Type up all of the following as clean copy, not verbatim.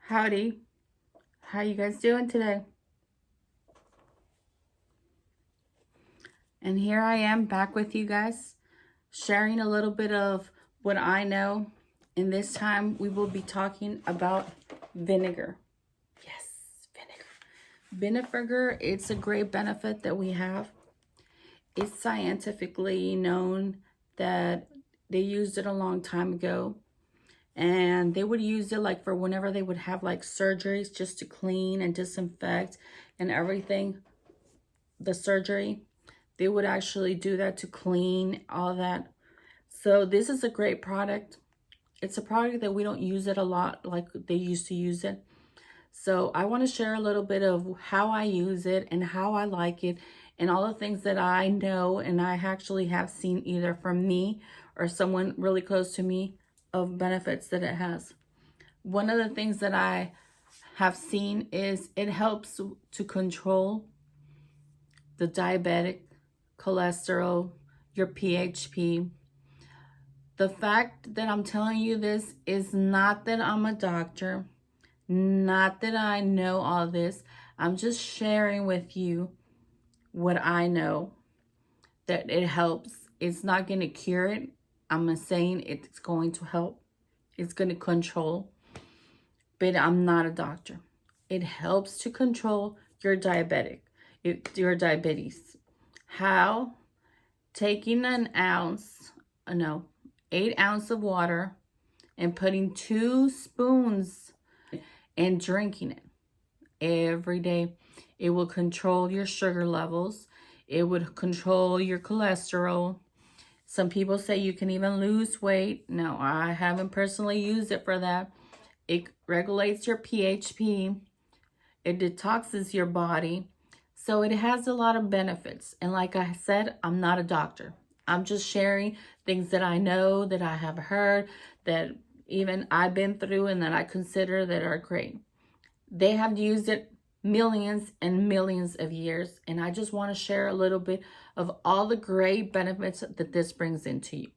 Howdy. How you guys doing today? And here I am back with you guys, sharing a little bit of what I know. And this time we will be talking about vinegar. Yes, vinegar. Vinegar, it's a great benefit that we have. It's scientifically known that they used it a long time ago. And they would use it like for whenever they would have like surgeries, just to clean and disinfect and everything, the surgery. They would actually do that to clean all that. So this is a great product. It's a product that we don't use it a lot like they used to use it. So I want to share a little bit of how I use it and how I like it and all the things that I know and I actually have seen either from me or someone really close to me of benefits that it has. One of the things that I have seen is it helps to control the diabetic, cholesterol, your PHP. The fact that I'm telling you this is not that I'm a doctor, not that I know all this. I'm just sharing with you what I know, that it helps. It's not going to cure it. I'm saying it's going to help. It's going to control. But I'm not a doctor. It helps to control your your diabetes. How? Taking 8 ounces of water and putting 2 spoons and drinking it every day. It will control your sugar levels. It would control your cholesterol. Some people say you can even lose weight. No, I haven't personally used it for that. It regulates your PHP. It detoxes your body. So it has a lot of benefits. And like I said, I'm not a doctor. I'm just sharing things that I know, that I have heard, that even I've been through and that I consider that are great. They have used it millions and millions of years. And I just want to share a little bit of all the great benefits that this brings into you.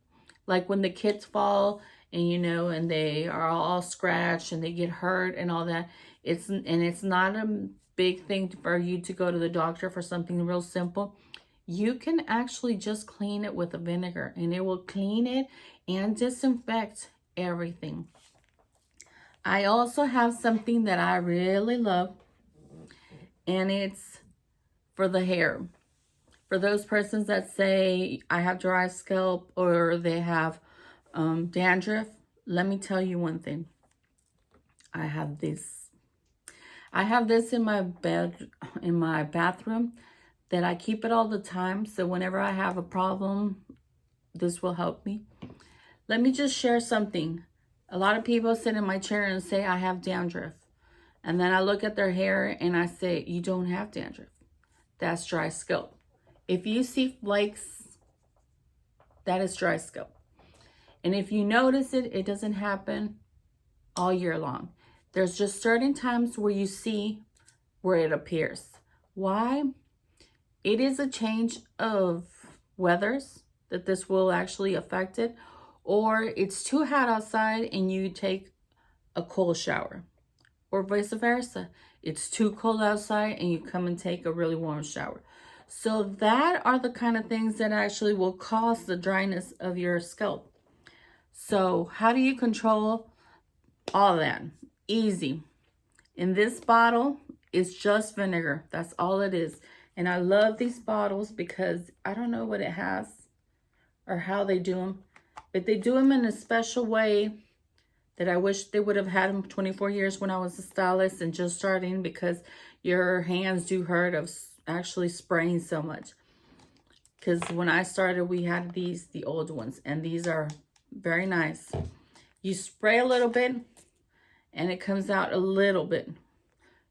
Like when the kids fall and they are all scratched and they get hurt and all that. It's not a big thing for you to go to the doctor for something real simple. You can actually just clean it with a vinegar and it will clean it and disinfect everything. I also have something that I really love, and it's for the hair. For those persons that say I have dry scalp or they have dandruff, let me tell you one thing. I have this in my bathroom that I keep it all the time. So whenever I have a problem, this will help me. Let me just share something. A lot of people sit in my chair and say I have dandruff. And then I look at their hair and I say, you don't have dandruff. That's dry scalp. If you see flakes, that is dry scalp. And if you notice it, it doesn't happen all year long. There's just certain times where you see where it appears. Why? It is a change of weathers that this will actually affect it, or it's too hot outside and you take a cold shower, or vice versa. It's too cold outside and you come and take a really warm shower. So that are the kind of things that actually will cause the dryness of your scalp. So how do you control all that? Easy. In this bottle, it's just vinegar. That's all it is. And I love these bottles because I don't know what it has or how they do them, but they do them in a special way that I wish they would have had them 24 years when I was a stylist and just starting, because your hands do hurt of actually spraying so much. Because when I started, we had the old ones, and these are very nice. You spray a little bit and it comes out a little bit.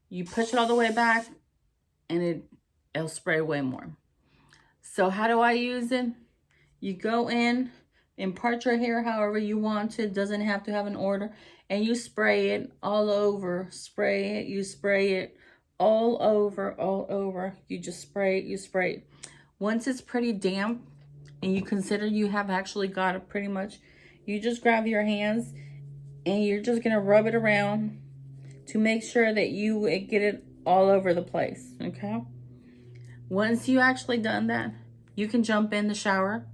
You push it all the way back and it'll spray way more. So how do I use it? You go in and part your hair however you want to. It doesn't have to have an order. And you spray it all over. Spray it. You spray it all over, all over. You just spray it. You spray it. Once it's pretty damp and you consider you have actually got it pretty much, you just grab your hands and you're just going to rub it around to make sure that you get it all over the place, okay? Once you actually done that, you can jump in the shower.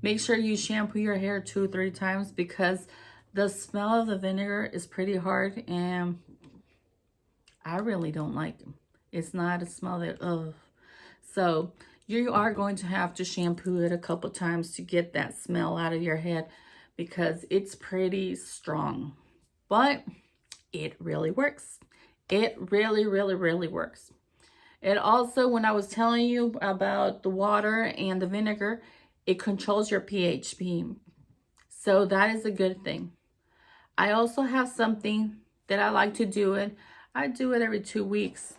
Make sure you shampoo your hair 2 or 3 times because the smell of the vinegar is pretty hard and I really don't like it. It's not a smell that, ugh. So you are going to have to shampoo it a couple times to get that smell out of your head because it's pretty strong. But it really works. It really, really, really works. It also, when I was telling you about the water and the vinegar, it controls your pH. So that is a good thing. I also have something that I like to do it. I do it every 2 weeks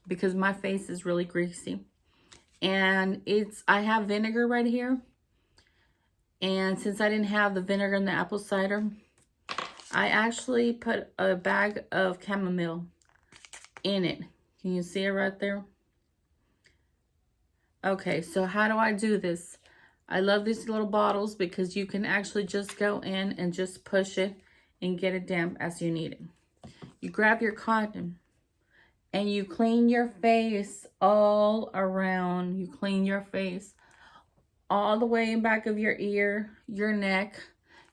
because my face is really greasy. And I have vinegar right here. And since I didn't have the vinegar and the apple cider, I actually put a bag of chamomile in it. Can you see it right there? Okay, so how do I do this? I love these little bottles because you can actually just go in and just push it and get it damp as you need it. You grab your cotton and you clean your face all around. You clean your face all the way in back of your ear, your neck.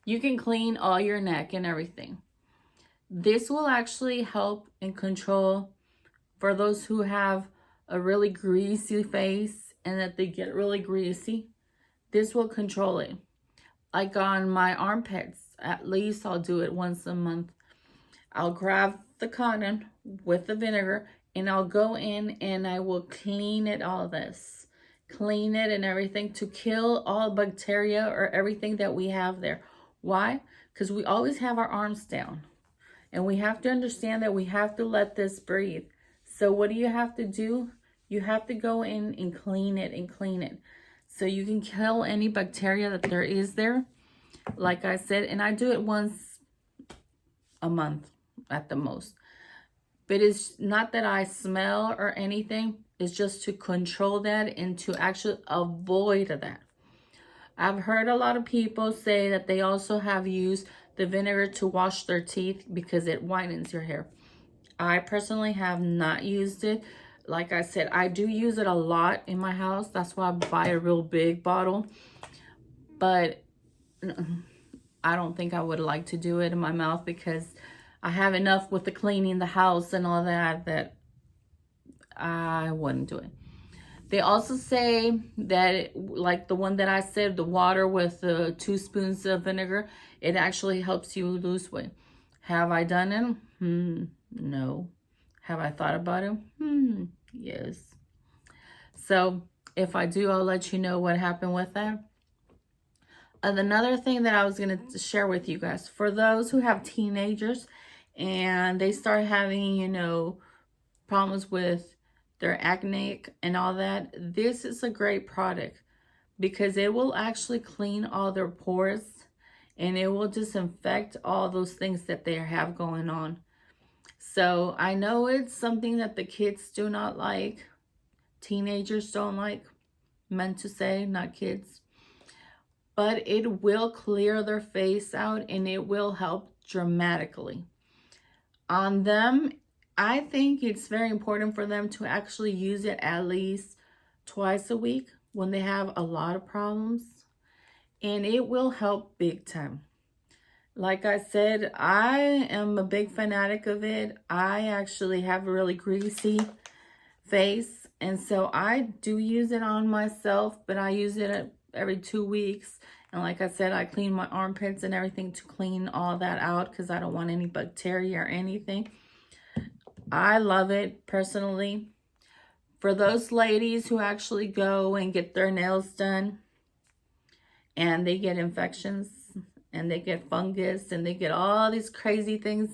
You can clean all your neck and everything. This will actually help and control for those who have a really greasy face and that they get really greasy. This will control it. Like on my armpits, at least I'll do it once a month. I'll grab the cotton with the vinegar and I'll go in and I will clean it all this. Clean it and everything to kill all bacteria or everything that we have there. Why? Because we always have our arms down. And we have to understand that we have to let this breathe. So what do you have to do? You have to go in and clean it and clean it. So you can kill any bacteria that there is there. Like I said, and I do it once a month at the most. But it's not that I smell or anything. It's just to control that and to actually avoid that. I've heard a lot of people say that they also have used the vinegar to wash their teeth because it whitens your hair. I personally have not used it. Like I said, I do use it a lot in my house. That's why I buy a real big bottle. But I don't think I would like to do it in my mouth because I have enough with the cleaning the house and all that I wouldn't do it. They also say that, like the one that I said, the water with the 2 spoons of vinegar, it actually helps you lose weight. Have I done it? No. Have I thought about it? Yes. So if I do, I'll let you know what happened with that. Another thing that I was going to share with you guys, for those who have teenagers and they start having, you know, problems with their acne and all that, this is a great product because it will actually clean all their pores and it will disinfect all those things that they have going on. So I know it's something that the kids do not like, teenagers don't like, meant to say, not kids, but it will clear their face out and it will help dramatically. On them, I think it's very important for them to actually use it at least twice a week when they have a lot of problems. And it will help big time. Like I said, I am a big fanatic of it. I actually have a really greasy face. And so I do use it on myself, but I use it every 2 weeks. And like I said, I clean my armpits and everything to clean all that out because I don't want any bacteria or anything. I love it personally. For those ladies who actually go and get their nails done and they get infections and they get fungus and they get all these crazy things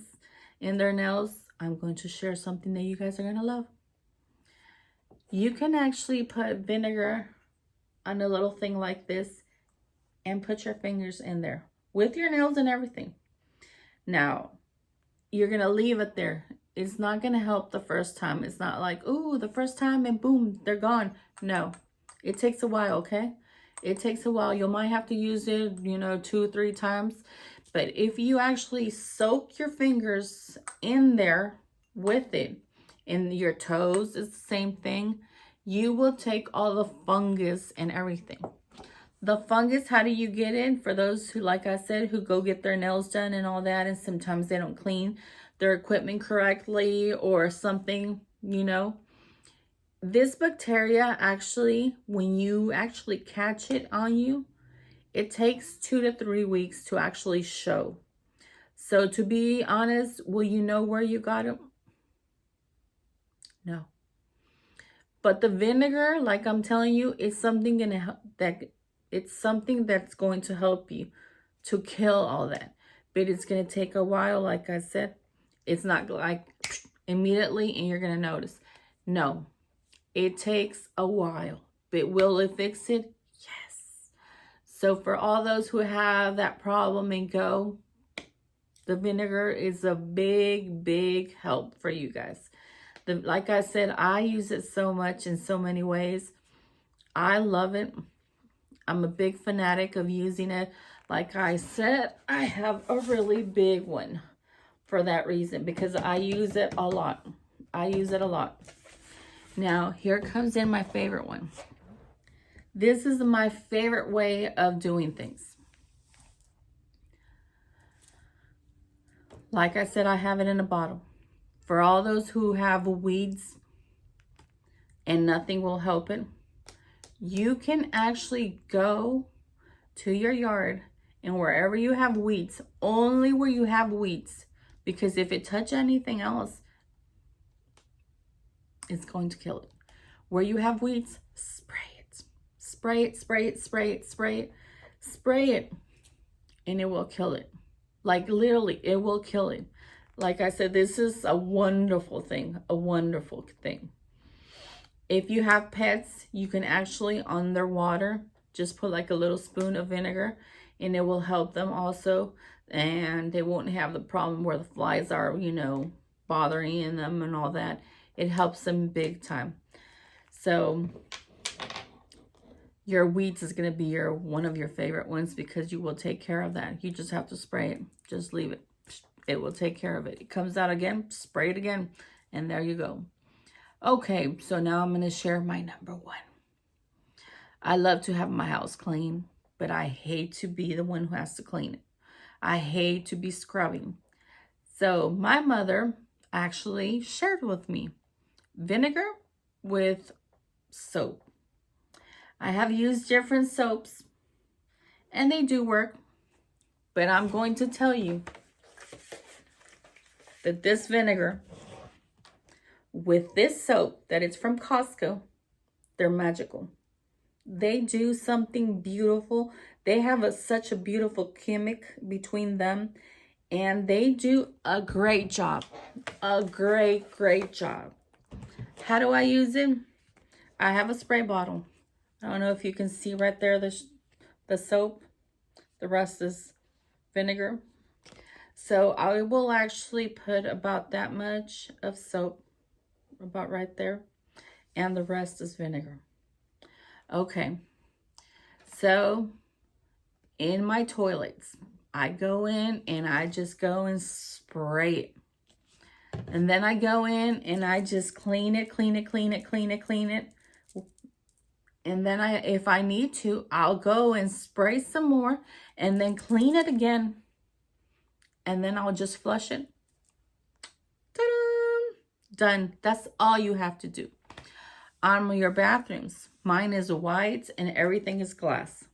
in their nails, I'm going to share something that you guys are going to love. You can actually put vinegar on a little thing like this and put your fingers in there with your nails and everything. Now, you're going to leave it there. It's not going to help the first time. It's not like, ooh, the first time and boom, they're gone. No, it takes a while, okay? It takes a while. You might have to use it, you know, 2 or 3 times. But if you actually soak your fingers in there with it. In your toes, it's the same thing. You will take all the fungus and everything. The fungus, how do you get it? For those who, like I said, who go get their nails done and all that, and sometimes they don't clean their equipment correctly or something, you know. This bacteria actually, when you actually catch it on you, it takes 2 to 3 weeks to actually show. So to be honest, will you know where you got it? No. But the vinegar, like I'm telling you, is something it's something that's going to help you to kill all that. But it's going to take a while, like I said. It's not like immediately and you're going to notice. No. It takes a while. But will it fix it? Yes. So for all those who have that problem and go, the vinegar is a big, big help for you guys. Like I said, I use it so much in so many ways. I love it. I'm a big fanatic of using it. Like I said, I have a really big one for that reason because I use it a lot. I use it a lot. Now, here comes in my favorite one. This is my favorite way of doing things. Like I said, I have it in a bottle. For all those who have weeds and nothing will help it, you can actually go to your yard and wherever you have weeds, only where you have weeds, because if it touches anything else, it's going to kill it. Where you have weeds, spray it. Spray it, spray it, spray it, spray it, spray it, and it will kill it. Like literally, it will kill it. Like I said, this is a wonderful thing, a wonderful thing. If you have pets, you can actually, on their water, just put like a little spoon of vinegar and it will help them also. And they won't have the problem where the flies are, you know, bothering them and all that. It helps them big time. So your weeds is going to be one of your favorite ones because you will take care of that. You just have to spray it. Just leave it. It will take care of it. It comes out again, spray it again, and there you go. Okay, so now I'm going to share my number one. I love to have my house clean, but I hate to be the one who has to clean it. I hate to be scrubbing. So my mother actually shared with me vinegar with soap. I have used different soaps, and they do work, but I'm going to tell you that this vinegar with this soap that it's from Costco, they're magical. They do something beautiful. They have such a beautiful chemic between them, and they do a great job. A great, great job. How do I use it? I have a spray bottle. I don't know if you can see right there the soap. The rest is vinegar. So I will actually put about that much of soap, about right there, and the rest is vinegar. Okay, so in my toilets, I go in and I just go and spray it. And then I go in and I just clean it. And then if I need to, I'll go and spray some more and then clean it again. And then I'll just flush it. Ta-da! Done. That's all you have to do. On your bathrooms, mine is white and everything is glass.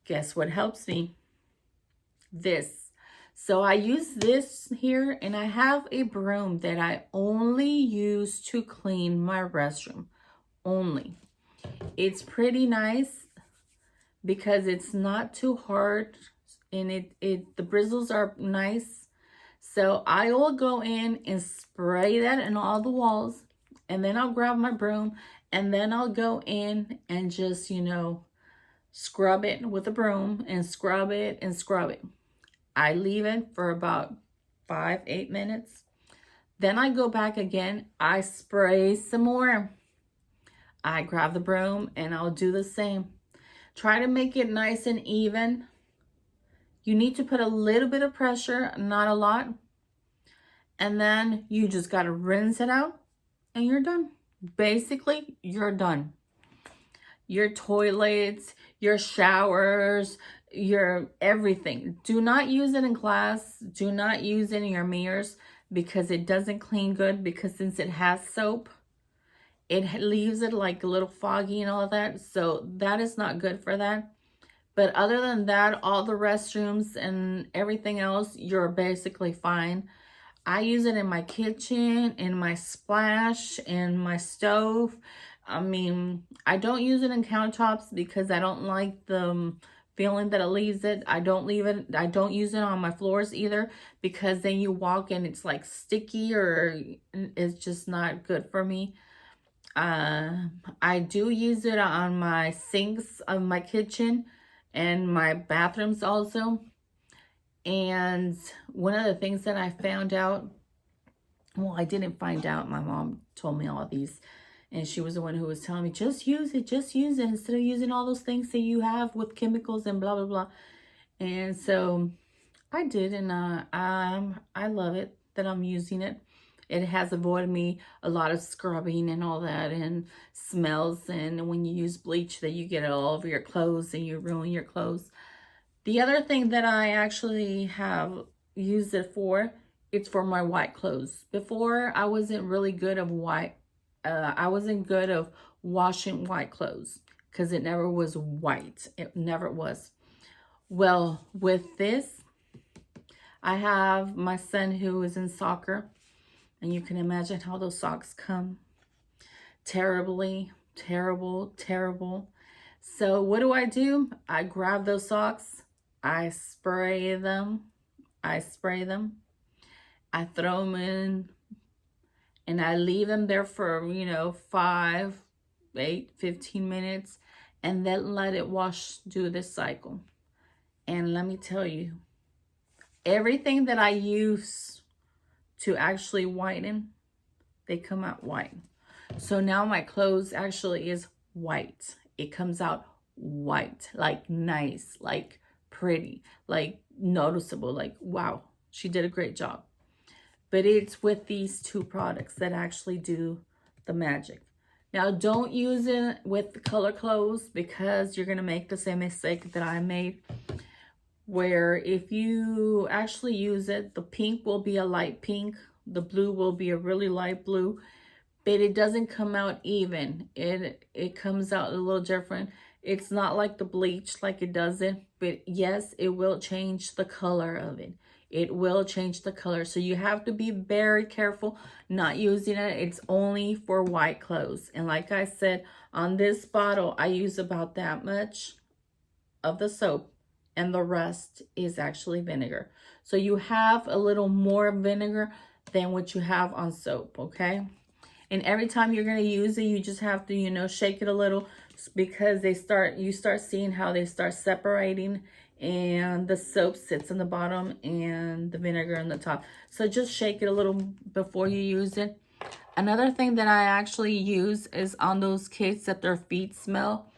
Guess what helps me? This. So I use this here, and I have a broom that I only use to clean my restroom. Only. It's pretty nice because it's not too hard, and the bristles are nice. So I will go in and spray that in all the walls, and then I'll grab my broom, and then I'll go in and just, you know, scrub it with a broom and scrub it and scrub it. I leave it for about 5-8 minutes. Then I go back again. I spray some more. I grab the broom and I'll do the same. Try to make it nice and even. You need to put a little bit of pressure, not a lot. And then you just got to rinse it out and you're done. Basically, you're done. Your toilets, your showers, your everything. Do not use it in class. Do not use it in your mirrors because it doesn't clean good, because since it has soap, it leaves it like a little foggy and all of that. So that is not good for that. But other than that, all the restrooms and everything else, you're basically fine. I use it in my kitchen, in my splash, in my stove. I mean, I don't use it in countertops because I don't like the feeling that it leaves it. I don't use it on my floors either, because then you walk and it's like sticky, or it's just not good for me. I do use it on my sinks of my kitchen and my bathrooms also. And one of the things that I found out, well, I didn't find out. My mom told me all these, and she was the one who was telling me, just use it instead of using all those things that you have with chemicals and blah, blah, blah. And so I did, and I love it that I'm using it. It has avoided me a lot of scrubbing and all that, and smells, and when you use bleach that you get it all over your clothes and you ruin your clothes. The other thing that I actually have used it for, it's for my white clothes. Before, I wasn't really good of I wasn't good of washing white clothes because it never was white. It never was. Well, with this, I have my son who is in soccer, and you can imagine how those socks come. Terribly, terrible, terrible. So what do? I grab those socks, I spray them, I throw them in, and I leave them there for, 5, 8, 15 minutes, and then let it wash, do this cycle. And let me tell you, everything that I use to actually whiten, they come out white. So now my clothes actually is white. It comes out white, like nice, like pretty, like noticeable, like wow, she did a great job. But it's with these two products that actually do the magic. Now, don't use it with the color clothes, because you're going to make the same mistake that I made, where if you actually use it, the pink will be a light pink, the blue will be a really light blue, but it doesn't come out even. It comes out a little different. It's not like the bleach, like it doesn't, but yes, it will change the color of it. It will change the color. So you have to be very careful not using it. It's only for white clothes. And like I said, on this bottle, I use about that much of the soap, and the rest is actually vinegar. So you have a little more vinegar than what you have on soap, okay? And every time you're going to use it, you just have to, shake it a little, because you start seeing how they start separating, and the soap sits in the bottom and the vinegar on the top. So just shake it a little before you use it. Another thing that I actually use is on those kids that their feet smell.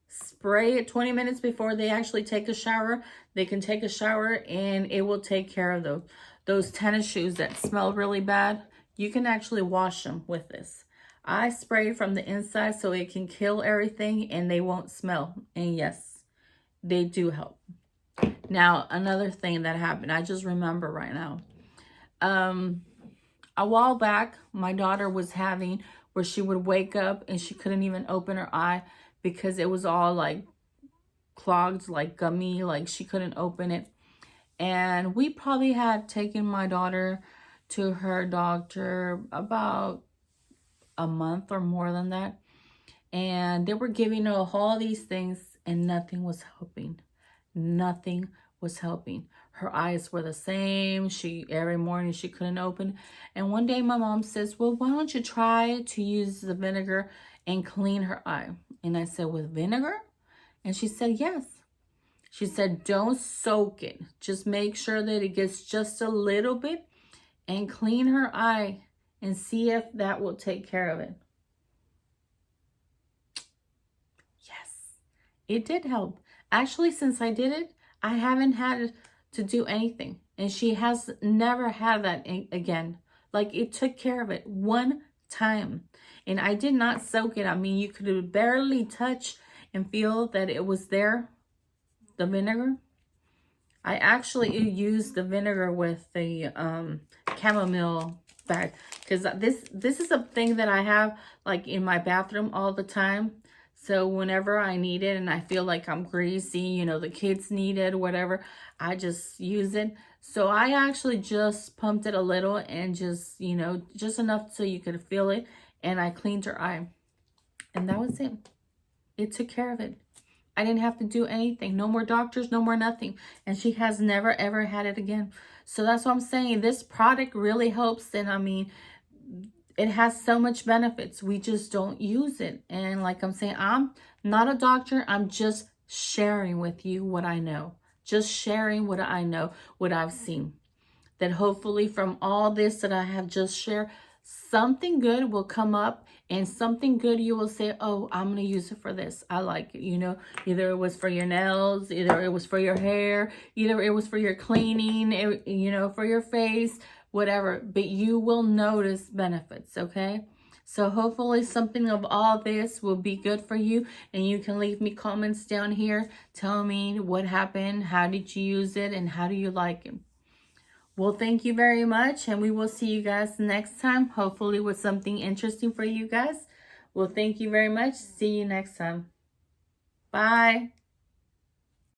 Spray it 20 minutes before they actually take a shower. They can take a shower and it will take care of those tennis shoes that smell really bad. You can actually wash them with this. I spray from the inside so it can kill everything and they won't smell. And yes, they do help. Now, another thing that happened, I just remember right now. A while back, my daughter was having where she would wake up and she couldn't even open her eye because it was all like clogged, like gummy, like she couldn't open it. And we probably had taken my daughter to her doctor about a month or more than that. And they were giving her all these things and nothing was helping. Nothing was helping. Her eyes were the same. Every morning she couldn't open. And one day my mom says, well, why don't you try to use the vinegar and clean her eye? And I said, with vinegar? And she said, yes. She said, don't soak it. Just make sure that it gets just a little bit and clean her eye and see if that will take care of it. Yes, it did help. Actually, since I did it, I haven't had to do anything. And she has never had that again. Like, it took care of it one time. And I did not soak it. I mean, you could barely touch and feel that it was there, the vinegar. I actually used the vinegar with the chamomile bag, because this is a thing that I have like in my bathroom all the time. So whenever I need it and I feel like I'm greasy, you know, the kids need it, whatever, I just use it. So I actually just pumped it a little and just, you know, just enough so you could feel it. And I cleaned her eye. And that was it. It took care of it. I didn't have to do anything. No more doctors, no more nothing. And she has never, ever had it again. So that's what I'm saying. This product really helps. And I mean, it has so much benefits. We just don't use it. And like I'm saying, I'm not a doctor. I'm just sharing with you what I know. Just sharing what I know, what I've seen. That hopefully from all this that I have just shared, something good will come up, and something good you will say, oh, I'm going to use it for this. I like it. You know, either it was for your nails, either it was for your hair, either it was for your cleaning, you know, for your face, whatever. But you will notice benefits, okay? So hopefully something of all this will be good for you, and you can leave me comments down here. Tell me what happened, how did you use it, and how do you like it? Well, thank you very much, and we will see you guys next time, hopefully with something interesting for you guys. Well, thank you very much. See you next time. Bye.